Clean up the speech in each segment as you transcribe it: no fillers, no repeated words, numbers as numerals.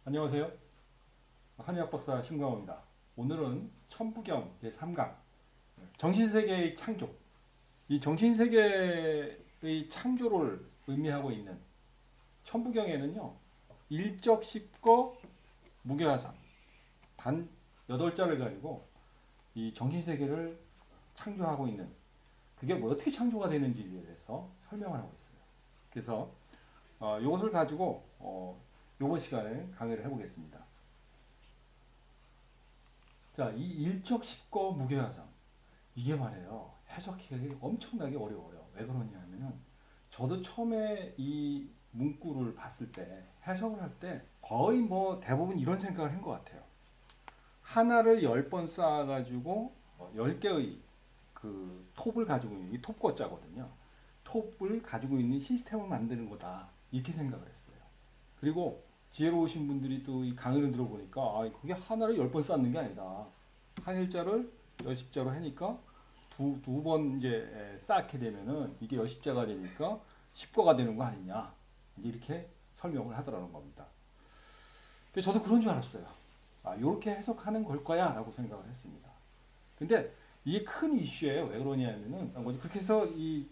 안녕하세요. 한의학 박사 신광호입니다. 오늘은 천부경 제3강 정신세계의 창조, 이 정신세계의 창조를 의미하고 있는 천부경에는요, 일적십거 무교화상 단 8자를 가지고 이 정신세계를 창조하고 있는, 그게 뭐 어떻게 창조가 되는지에 대해서 설명을 하고 있어요. 그래서 이것을 가지고 이번 시간에 강의를 해보겠습니다. 자, 이 일적십거 무교화상, 이게 말이에요, 해석하기 엄청나게 어려워요. 왜 그러냐면은 저도 처음에 이 문구를 봤을 때, 해석을 할 때 거의 뭐 대부분 이런 생각을 한 것 같아요. 하나를 10번 쌓아가지고 10개의 그 톱을 가지고 있는, 이 톱거자거든요. 톱을 가지고 있는 시스템을 만드는 거다, 이렇게 생각을 했어요. 그리고 지혜로우신 분들이 또 이 강의를 들어보니까, 그게 하나를 10번 쌓는 게 아니다. 한 일자를 열십자로 하니까 두 번 이제 쌓게 되면은 이게 열십자가 되니까 십거가 되는 거 아니냐, 이제 이렇게 설명을 하더라는 겁니다. 그래서 저도 그런 줄 알았어요. 이렇게 해석하는 걸 거야 라고 생각을 했습니다. 근데 이게 큰 이슈예요. 왜 그러냐면은 그렇게 해서 이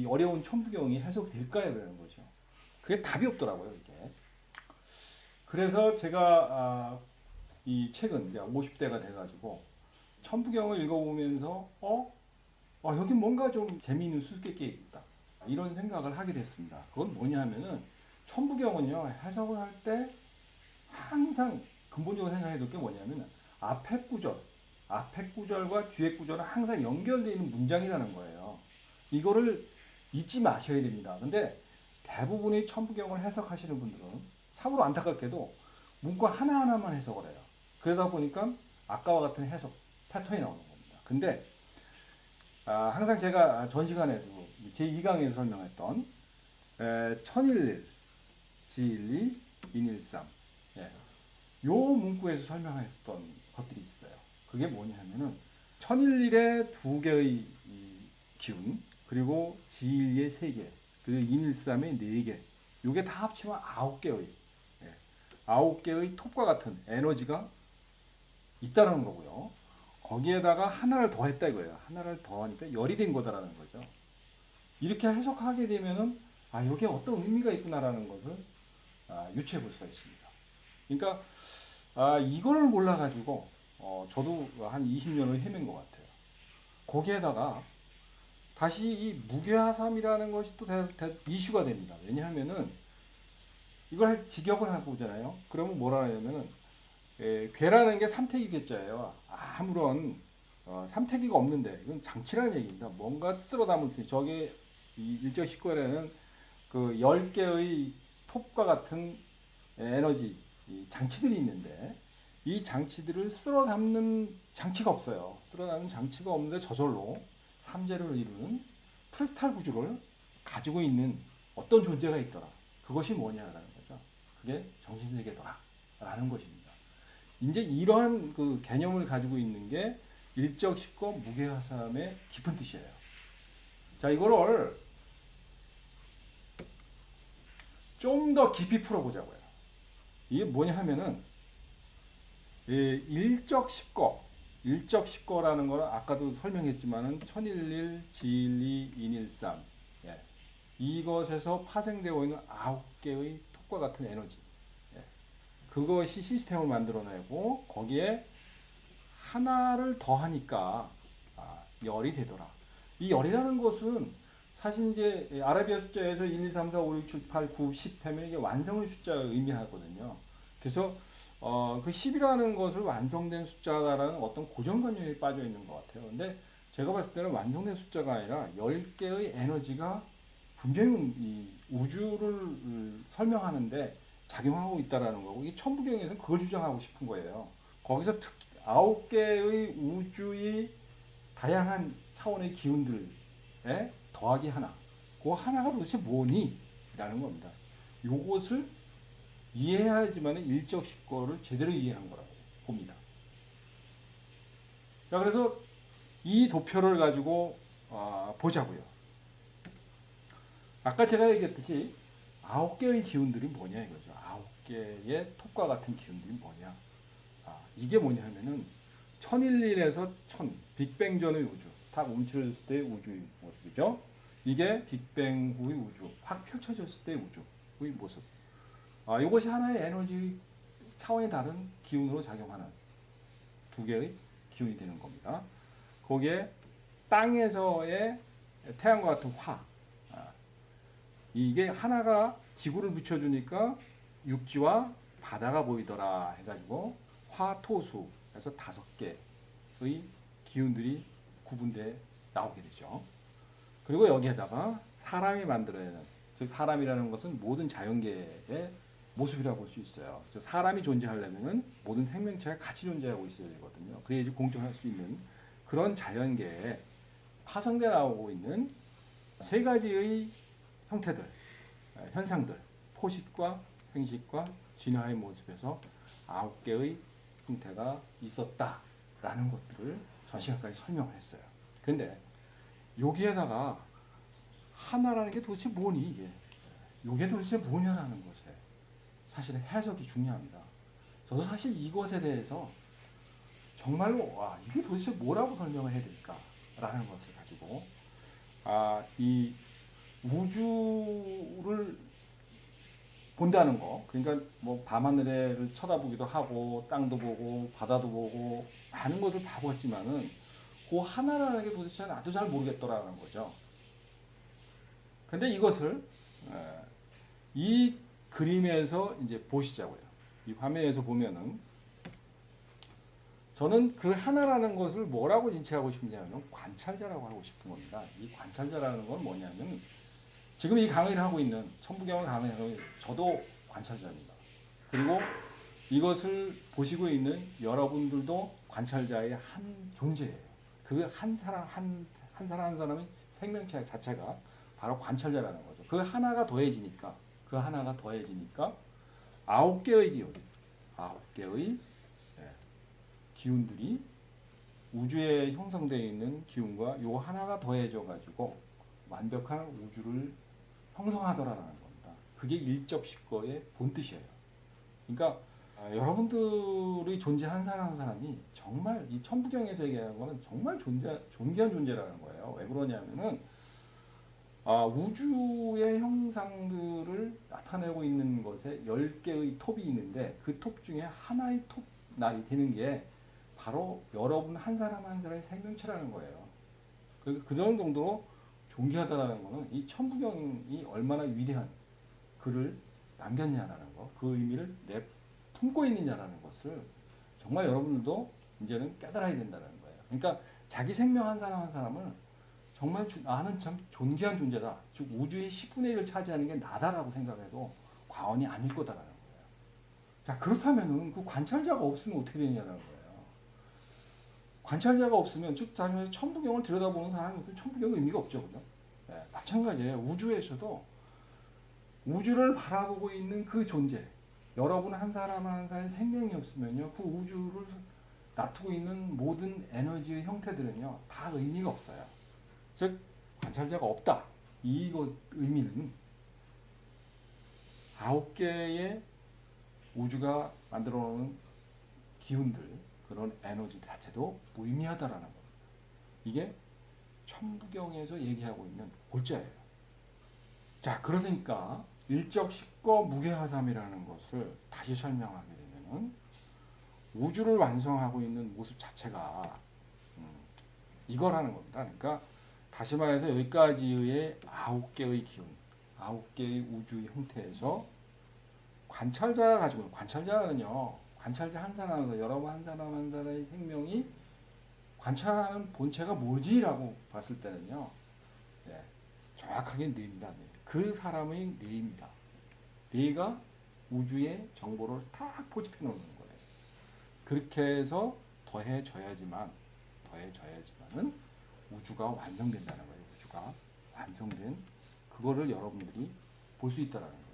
어려운 천부경이 해석될까요? 라는 거죠. 그게 답이 없더라고요, 이게. 그래서 제가 이 책은 이제 50대가 돼가지고 천부경을 읽어보면서 여기 뭔가 좀 재미있는 수수께끼가 있다, 이런 생각을 하게 됐습니다. 그건 뭐냐 하면은 천부경은요, 해석을 할 때 항상 근본적으로 생각해야 될 게 뭐냐면 앞에 구절과 뒤에 구절은 항상 연결되어 있는 문장이라는 거예요. 이거를 잊지 마셔야 됩니다. 근데 대부분의 천부경을 해석하시는 분들은 참으로 안타깝게도 문구 하나하나만 해석을 해요. 그러다 보니까 아까와 같은 해석 패턴이 나오는 겁니다. 근데 항상 제가 전 시간에도 제2강에서 설명했던 천일일, 지일리, 인일삼, 요 문구에서 설명했던 것들이 있어요. 그게 뭐냐면은 천일일의 2개의 기운, 그리고 지일리의 3개, 그리고 인일삼의 4개, 요게 다 합치면 9개의 9개의 톱과 같은 에너지가 있다는 거고요. 거기에다가 하나를 더했다 이거예요. 하나를 더하니까 열이 된 거다라는 거죠. 이렇게 해석하게 되면은 이게 어떤 의미가 있구나라는 것을 유추해 볼 수가 있습니다. 그러니까 이거를 몰라가지고 저도 한 20년을 헤맨 것 같아요. 거기에다가 다시 이 무교화삼이라는 것이 또 이슈가 됩니다. 왜냐하면은 이걸 직역을 하고 오잖아요. 그러면 뭐라 하냐면은 괴라는 게 삼태기 괴자예요. 아무런 삼태기가 없는데 이건 장치라는 얘기입니다. 뭔가 쓸어 담을 수 있는, 저게 이 일적십거에는 그 10개의 톱과 같은 에너지 장치들이 있는데, 이 장치들을 쓸어 담는 장치가 없어요. 쓸어 담는 장치가 없는데 저절로 삼재를 이루는 프랙탈 구조를 가지고 있는 어떤 존재가 있더라. 그것이 뭐냐라는 거죠. 그게 정신세계더라 라는 것입니다. 이제 이러한 그 개념을 가지고 있는 게 일적십거 무교화삼의 깊은 뜻이에요. 자, 이거를 좀 더 깊이 풀어보자고요. 이게 뭐냐 하면은 일적십거라는 거는 아까도 설명했지만은 천일일, 지일리, 인일삼, 이것에서 파생되어 있는 9개의 톱과 같은 에너지, 그것이 시스템을 만들어내고 거기에 하나를 더하니까 열이 되더라. 이 열이라는 것은 사실 이제 아라비아 숫자에서 1, 2, 3, 4, 5, 6, 7, 8, 9, 10 하면 이게 완성의 숫자를 의미하거든요. 그래서 그 10이라는 것을 완성된 숫자다라는 어떤 고정관념에 빠져 있는 것 같아요. 근데 제가 봤을 때는 완성된 숫자가 아니라 10개의 에너지가 분명히 이 우주를 설명하는데 작용하고 있다라는 거고, 이 천부경에서는 그걸 주장하고 싶은 거예요. 거기서 9개의 우주의 다양한 차원의 기운들에 더하기 하나, 그 하나가 도대체 뭐니? 라는 겁니다. 요것을 이해해야지만 일적십거를 제대로 이해한 거라고 봅니다. 자, 그래서 이 도표를 가지고 보자고요. 아까 제가 얘기했듯이 9개의 기운들이 뭐냐 이거죠. 개의 톱과 같은 기운들이 뭐냐? 이게 뭐냐면은 천일일에서 빅뱅 전의 우주, 딱 움츠렸을 때의 우주의 모습이죠. 이게 빅뱅 후의 우주, 확 펼쳐졌을 때의 우주의 모습. 이것이 하나의 에너지 차원이 다른 기운으로 작용하는 두 개의 기운이 되는 겁니다. 거기에 땅에서의 태양과 같은 화, 이게 하나가 지구를 비춰주니까 육지와 바다가 보이더라 해가지고 화토수 해서 5개의 기운들이 구분돼 나오게 되죠. 그리고 여기에다가 사람이 만들어내는, 즉 사람이라는 것은 모든 자연계의 모습이라고 볼 수 있어요. 즉 사람이 존재하려면 모든 생명체가 같이 존재하고 있어야 되거든요. 그래야지 공존할 수 있는 그런 자연계에 파생돼 나오고 있는 3가지의 형태들, 현상들, 포식과 생식과 진화의 모습에서 9개의 형태가 있었다라는 것들을 전 시간까지 설명을 했어요. 근데 여기에다가 하나라는 게 도대체 뭐니 이게? 이게 도대체 뭐냐라는 것에 사실은 해석이 중요합니다. 저도 사실 이것에 대해서 정말로 이게 도대체 뭐라고 설명을 해야 될까라는 것을 가지고 이 우주를 본다는 거, 그러니까 뭐 밤하늘을 쳐다보기도 하고 땅도 보고 바다도 보고 많은 것을 봐봤지만은 그 하나라는 게 도대체 나도 잘 모르겠더라는 거죠. 근데 이것을 이 그림에서 이제 보시자고요. 이 화면에서 보면은 저는 그 하나라는 것을 뭐라고 인식하고 싶냐면 관찰자라고 하고 싶은 겁니다. 이 관찰자라는 건 뭐냐면 지금 이 강의를 하고 있는 천부경을 강의하고 있는 저도 관찰자입니다. 그리고 이것을 보시고 있는 여러분들도 관찰자의 한 존재예요. 그 한 사람 한 사람의 생명체 자체가 바로 관찰자라는 거죠. 그 하나가 더해지니까 9개의 기운, 9개의 기운들이 우주에 형성되어 있는 기운과 요 하나가 더해져 가지고 완벽한 우주를 형성하더라라는 겁니다. 그게 일적식거의 본뜻이에요. 그러니까 여러분들이 존재 한 사람 한 사람이 정말 이 천부경에서 얘기하는 거는 정말 존귀한 존재라는 거예요. 왜 그러냐면은 우주의 형상들을 나타내고 있는 것에 10개의 톱이 있는데 그 톱 중에 하나의 톱날이 되는 게 바로 여러분 한 사람 한 사람의 생명체라는 거예요. 그 정도로 존귀하다라는 것은 이 천부경이 얼마나 위대한 글을 남겼냐라는 거, 그 의미를 품고 있느냐라는 것을 정말 여러분들도 이제는 깨달아야 된다는 거예요. 그러니까 자기 생명 한 사람 한 사람을 정말 나는 참 존귀한 존재다. 즉 우주의 10분의 1을 차지하는 게 나다라고 생각해도 과언이 아닐 거다라는 거예요. 자, 그렇다면은 그 관찰자가 없으면 어떻게 되냐라는 거예요. 관찰자가 없으면 즉 다시 천부경을 들여다보는 사람은 천부경의 의미가 없죠. 그죠? 마찬가지예요. 우주에서도 우주를 바라보고 있는 그 존재, 여러분 한 사람 한 사람의 생명이 없으면요, 그 우주를 놔두고 있는 모든 에너지의 형태들은요, 다 의미가 없어요. 즉 관찰자가 없다. 이거 의미는 9개의 우주가 만들어 놓은 기운들, 그런 에너지 자체도 무의미하다라는 겁니다. 이게 천부경에서 얘기하고 있는 골자예요. 자, 그러니까 일적식거 무게하삼이라는 것을 다시 설명하게 되면은 우주를 완성하고 있는 모습 자체가 이거라는 겁니다. 그러니까 다시 말해서 여기까지의 9개의 기운, 9개의 우주의 형태에서 관찰자가 가지고 있는, 관찰자는요, 관찰자 한 사람, 여러분 한 사람 한 사람의 생명이 관찰하는 본체가 뭐지라고 봤을 때는요, 정확하게 뇌입니다. 그 사람의 뇌입니다. 뇌가 우주의 정보를 딱 포집해 놓는 거예요. 그렇게 해서 더해져야지만은 우주가 완성된다는 거예요. 우주가 완성된 그거를 여러분들이 볼 수 있다라는 거예요.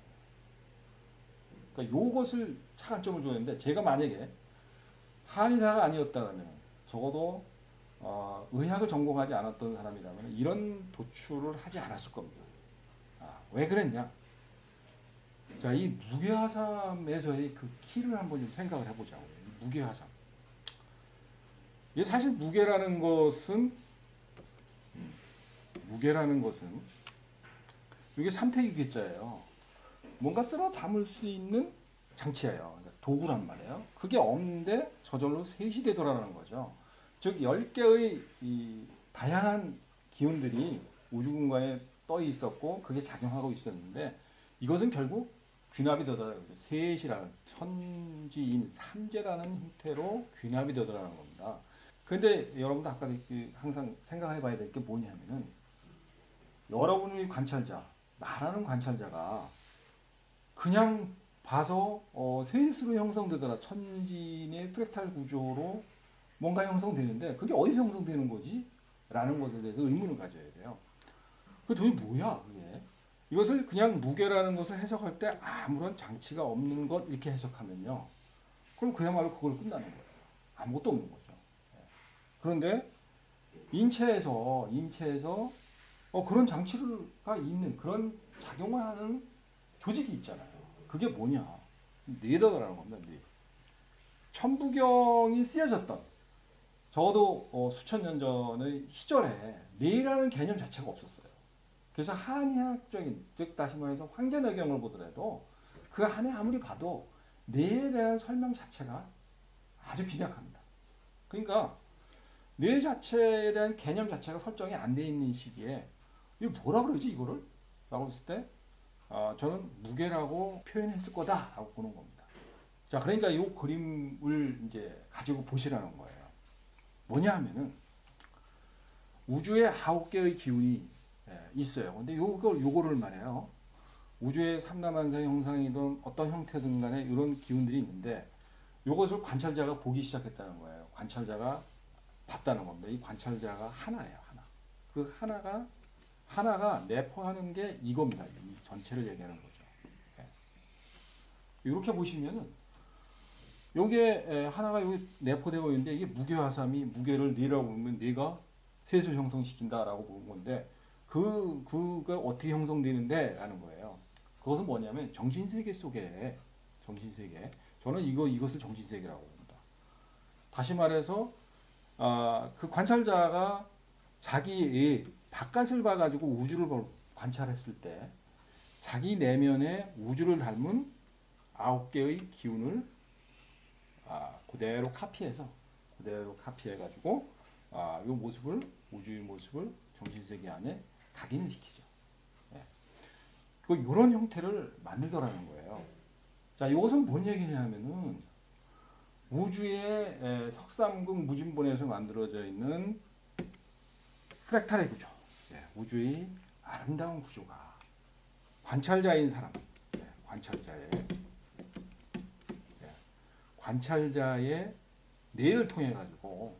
그러니까 요것을 차관점을 줘야 되는데, 제가 만약에 한의사가 아니었다면 적어도 의학을 전공하지 않았던 사람이라면 이런 도출을 하지 않았을 겁니다. 왜 그랬냐? 자, 이 무게화삼에서의 그 키를 한번 좀 생각을 해보자고요. 무게화삼. 이게 사실 무게라는 것은 이게 삼태기 괴자예요. 뭔가 쓸어 담을 수 있는 장치예요. 그러니까 도구란 말이에요. 그게 없는데 저절로 셋이 되더라는 거죠. 즉 10개의 이 다양한 기운들이 우주 공간에 떠 있었고 그게 작용하고 있었는데 이것은 결국 귀납이 되더라고요. 셋이라는 천지인 삼재라는 형태로 귀납이 되더라는 겁니다. 근데 여러분도 아까 항상 생각해 봐야 될 게 뭐냐면은 여러분의 관찰자, 나라는 관찰자가 그냥 봐서 셋으로 형성되더라. 천진의 프랙탈 구조로 뭔가 형성되는데 그게 어디서 형성되는 거지? 라는 것에 대해서 의문을 가져야 돼요. 그 도대체 뭐야 그게? 이것을 그냥 무게라는 것을 해석할 때 아무런 장치가 없는 것 이렇게 해석하면요. 그럼 그야말로 그걸 끝나는 거예요. 아무것도 없는 거죠. 그런데 인체에서 그런 장치가 있는 그런 작용을 하는 조직이 있잖아요. 그게 뭐냐? 뇌더라는 겁니다. 뇌. 천부경이 쓰여졌던 적어도 수천 년 전의 시절에 뇌라는 개념 자체가 없었어요. 그래서 한의학적인 즉 다시 말해서 황제내경을 보더라도 그 안에 아무리 봐도 뇌에 대한 설명 자체가 아주 빈약합니다. 그러니까 뇌 자체에 대한 개념 자체가 설정이 안 돼 있는 시기에 이거 뭐라 그러지 이거를? 라고 했을 때 저는 무게라고 표현했을 거다라고 보는 겁니다. 자, 그러니까 이 그림을 이제 가지고 보시라는 거예요. 뭐냐 하면은 우주에 9개의 기운이 있어요. 근데 요거를 말해요. 우주의 삼라만사의 형상이든 어떤 형태든 간에 이런 기운들이 있는데 요것을 관찰자가 보기 시작했다는 거예요. 관찰자가 봤다는 겁니다. 이 관찰자가 하나예요. 하나. 그 하나가 내포하는 게 이겁니다. 이 전체를 얘기하는 거죠. 이렇게 보시면은 요게 하나가 여기 내포되어 있는데 이게 무게화삼이 무게를 뇌라고 보면 뇌가 셋을 형성시킨다라고 보는 건데 그가 어떻게 형성되는데 라는 거예요. 그것은 뭐냐면 정신세계 속에 정신세계 저는 이것을 정신세계라고 봅니다. 다시 말해서 그 관찰자가 자기의 바깥을 봐가지고 우주를 관찰했을 때 자기 내면에 우주를 닮은 9개의 기운을 그대로 카피해가지고 이 모습을 우주의 모습을 정신세계 안에 각인을 시키죠. 이런 형태를 만들더라는 거예요. 자, 이것은 뭔 얘기냐면은 우주의 석삼극 무진본에서 만들어져 있는 프랙탈의 구조, 우주의 아름다운 구조가 관찰자인 사람, 관찰자의 뇌를 통해 가지고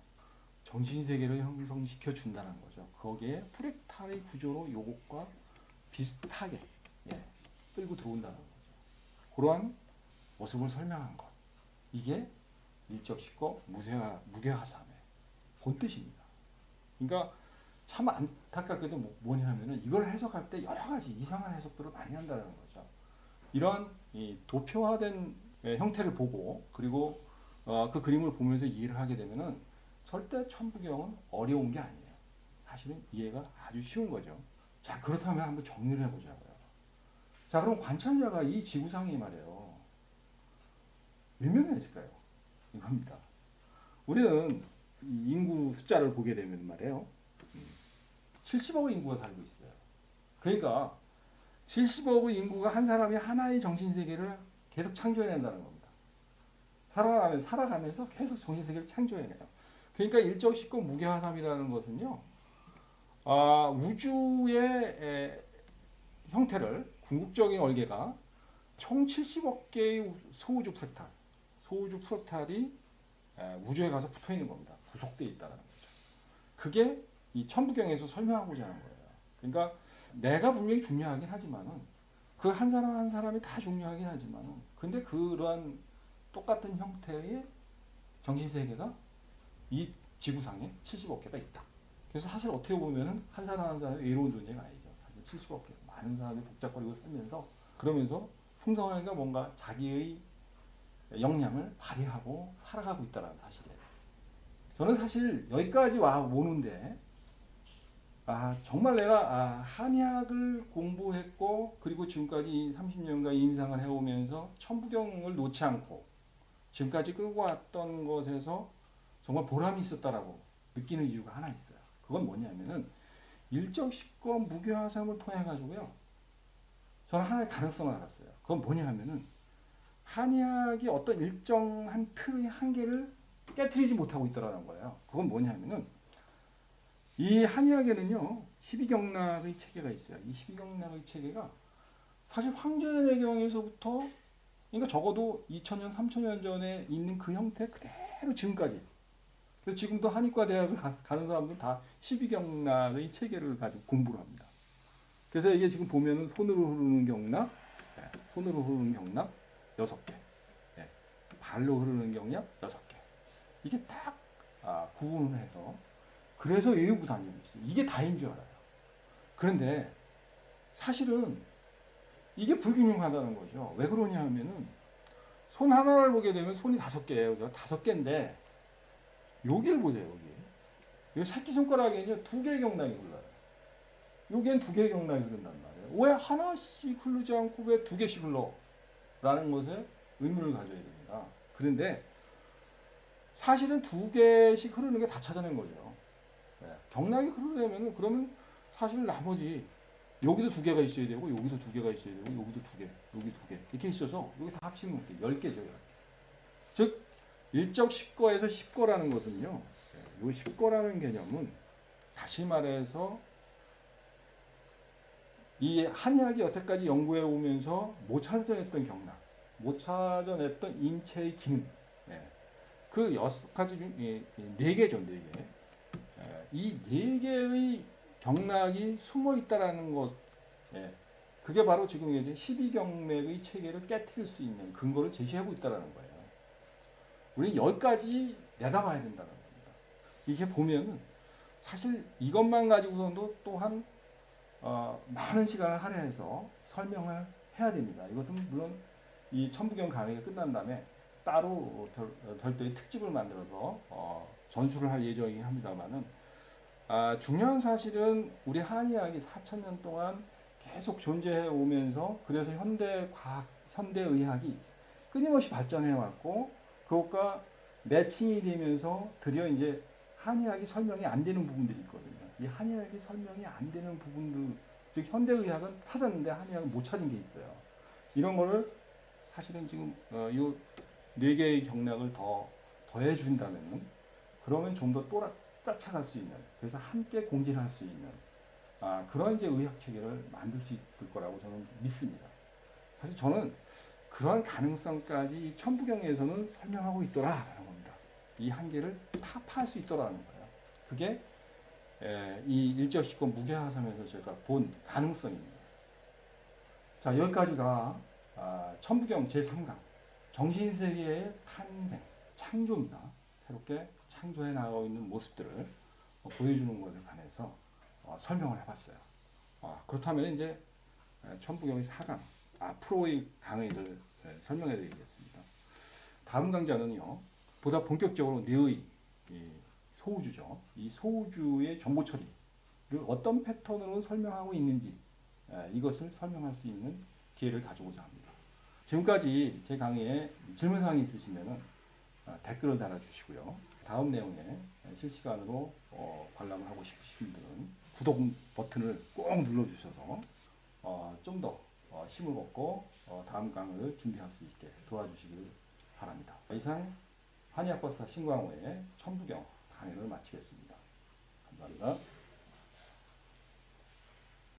정신세계를 형성시켜 준다는 거죠. 거기에 프랙탈의 구조로 이것과 비슷하게 끌고 들어온다는 거죠. 그러한 모습을 설명한 것. 이게 일적시고 무게화삼의 본뜻입니다. 그러니까 참 안타깝게도 뭐냐면은 이걸 해석할 때 여러 가지 이상한 해석들을 많이 한다는 거죠. 이러한 도표화된 형태를 보고 그리고 그 그림을 보면서 이해를 하게 되면은 절대 천부경은 어려운 게 아니에요. 사실은 이해가 아주 쉬운 거죠. 자, 그렇다면 한번 정리를 해보자고요. 자, 그럼 관찰자가 이 지구상에 말이에요. 몇 명이나 있을까요? 이겁니다. 우리는 인구 숫자를 보게 되면 말이에요. 70억의 인구가 살고 있어요. 그러니까 70억의 인구가 한 사람이 하나의 정신세계를 계속 창조해낸다는 겁니다. 살아가면서 계속 정신세계를 창조해내요. 그러니까 일적시고 무게화삼이라는 것은요. 우주의 형태를 궁극적인 얼개가 총 70억 개의 소우주 프랙탈이 우주에 가서 붙어 있는 겁니다. 구속되어 있다는 거죠. 그게 이 천부경에서 설명하고자 하는 거예요. 그러니까 내가 분명히 중요하긴 하지만은 그 한 사람 한 사람이 다 중요하긴 하지만은 근데 그러한 똑같은 형태의 정신세계가 이 지구상에 70억 개가 있다. 그래서 사실 어떻게 보면은 한 사람 한 사람이 외로운 존재가 아니죠. 사실 70억 개 많은 사람이 복잡거리고 살면서 그러면서 풍성하니까 뭔가 자기의 역량을 발휘하고 살아가고 있다는 사실이에요. 저는 사실 여기까지 와 오는데 정말 내가 한의학을 공부했고 그리고 지금까지 30년간 임상을 해오면서 천부경을 놓지 않고 지금까지 끌고 왔던 것에서 정말 보람이 있었다라고 느끼는 이유가 하나 있어요. 그건 뭐냐면은 일적십거 무교화삼을 통해 가지고요. 저는 하나의 가능성을 알았어요. 그건 뭐냐 하면은 한의학이 어떤 일정한 틀의 한계를 깨트리지 못하고 있더라는 거예요. 그건 뭐냐 하면은 이 한의학에는요 12경락의 체계가 있어요. 이 12경락의 체계가 사실 황제내경에서부터 그러니까 적어도 2000년 3000년 전에 있는 그 형태 그대로 지금까지. 그래서 지금도 한의과 대학을 가는 사람들 다 12경락의 체계를 가지고 공부를 합니다. 그래서 이게 지금 보면은 손으로 흐르는 경락, 손으로 흐르는 경락 6개, 발로 흐르는 경락 6개. 이게 딱 구분을 해서 그래서 외우고 다니고 있어요. 이게 다인 줄 알아요. 그런데 사실은 이게 불균형하다는 거죠. 왜 그러냐 하면은 손 하나를 보게 되면 손이 5개예요. 5개인데 여기를 보세요. 여기 새끼손가락에는 2개의 경락이 흘러요. 여기엔 2개의 경락이 흐른단 말이에요. 왜 하나씩 흐르지 않고 왜 2개씩 흘러? 라는 것에 의문을 가져야 됩니다. 그런데 사실은 2개씩 흐르는 게 다 찾아낸 거죠. 경락이 흐르려면 그러면 사실 나머지 여기도 2개가 있어야 되고 여기도 2개가 있어야 되고 여기도 2개, 여기 2개 이렇게 있어서 여기 다 합치면 10개죠. 10개. 즉 일적 10거에서 10거라는 것은요. 이 10거라는 개념은 다시 말해서 이 한의학이 여태까지 연구해 오면서 못 찾아냈던 경락, 못 찾아냈던 인체의 기능, 그 6가지 중 4개죠, 4개. 이 4개의 경락이 숨어 있다라는 것, 그게 바로 지금 이제 12경맥의 체계를 깨트릴 수 있는 근거를 제시하고 있다라는 거예요. 우리는 여기까지 내다봐야 된다는 겁니다. 이게 보면은 사실 이것만 가지고서도 또한 많은 시간을 할애해서 설명을 해야 됩니다. 이것은 물론 이 천부경 강의가 끝난 다음에 따로 별도의 특집을 만들어서 전수를 할 예정이긴 합니다만은 중요한 사실은 우리 한의학이 4000년 동안 계속 존재해 오면서 그래서 현대과학, 현대의학이 끊임없이 발전해 왔고 그것과 매칭이 되면서 드디어 이제 한의학이 설명이 안 되는 부분들이 있거든요. 이 한의학이 설명이 안 되는 부분들, 즉 현대의학은 찾았는데 한의학은 못 찾은 게 있어요. 이런 거를 사실은 지금 이 4개의 경락을 더해 준다면은 그러면 좀 더 쫓아갈 수 있는, 그래서 함께 공진할 수 있는 그런 이제 의학 체계를 만들 수 있을 거라고 저는 믿습니다. 사실 저는 그러한 가능성까지 천부경에서는 설명하고 있더라라는 겁니다. 이 한계를 타파할 수 있더라는 거예요. 그게 이 일제시권 무게하섬에서 제가 본 가능성입니다. 자, 여기까지가 천부경 제3강 정신세계의 탄생, 창조입니다. 새롭게 창조해 나가고 있는 모습들을 보여주는 것에 관해서 설명을 해봤어요. 그렇다면 이제 천부경의 4강 앞으로의 강의를 설명해 드리겠습니다. 다음 강좌는요, 보다 본격적으로 뇌의 소우주죠. 이 소우주의 정보 처리를 어떤 패턴으로 설명하고 있는지 이것을 설명할 수 있는 기회를 가져오자 합니다. 지금까지 제 강의에 질문사항이 있으시면 댓글을 달아주시고요. 다음 내용에 실시간으로 관람을 하고 싶으신 분은 구독 버튼을 꼭 눌러주셔서 좀 더 힘을 얻고 다음 강의를 준비할 수 있게 도와주시길 바랍니다. 이상 한의학박사 신광호의 천부경 강의를 마치겠습니다. 감사합니다.